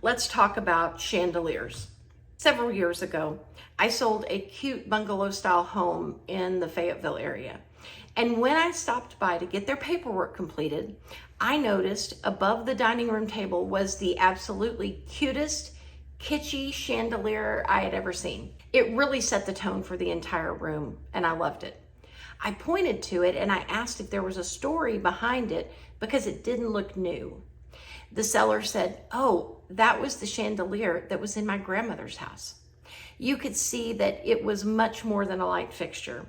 Let's talk about chandeliers. Several years ago, I sold a cute bungalow style home in the Fayetteville area. And when I stopped by to get their paperwork completed, I noticed above the dining room table was the absolutely cutest, kitschy chandelier I had ever seen. It really set the tone for the entire room, and I loved it. I pointed to it and I asked if there was a story behind it because it didn't look new. The seller said, "Oh, that was the chandelier that was in my grandmother's house." You could see that it was much more than a light fixture.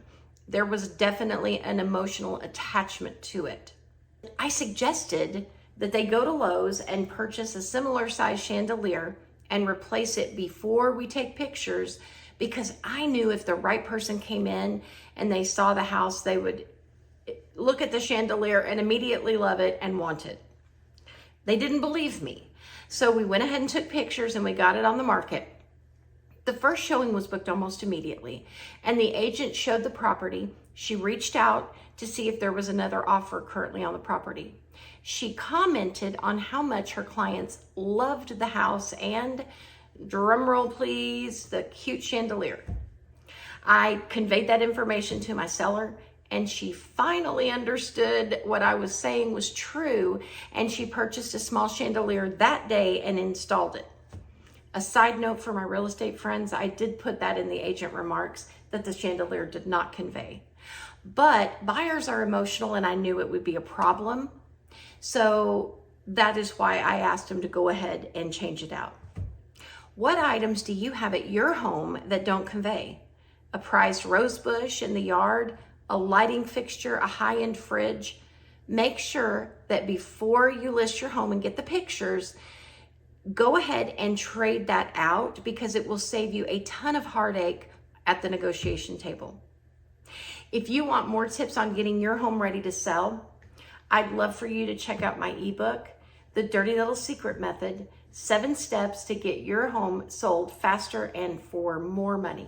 There was definitely an emotional attachment to it. I suggested that they go to Lowe's and purchase a similar size chandelier and replace it before we take pictures, because I knew if the right person came in and they saw the house, they would look at the chandelier and immediately love it and want it. They didn't believe me. So we went ahead and took pictures and we got it on the market. The first showing was booked almost immediately, and the agent showed the property. She reached out to see if there was another offer currently on the property. She commented on how much her clients loved the house and, drumroll please, the cute chandelier. I conveyed that information to my seller, and she finally understood what I was saying was true, and she purchased a small chandelier that day and installed it. A side note for my real estate friends, I did put that in the agent remarks that the chandelier did not convey. But buyers are emotional, and I knew it would be a problem. So that is why I asked them to go ahead and change it out. What items do you have at your home that don't convey? A prized rose bush in the yard, a lighting fixture, a high-end fridge? Make sure that before you list your home and get the pictures, go ahead and trade that out, because it will save you a ton of heartache at the negotiation table. If you want more tips on getting your home ready to sell, I'd love for you to check out my ebook, The Dirty Little Secret Method, 7 Steps to Get Your Home Sold Faster and for More Money.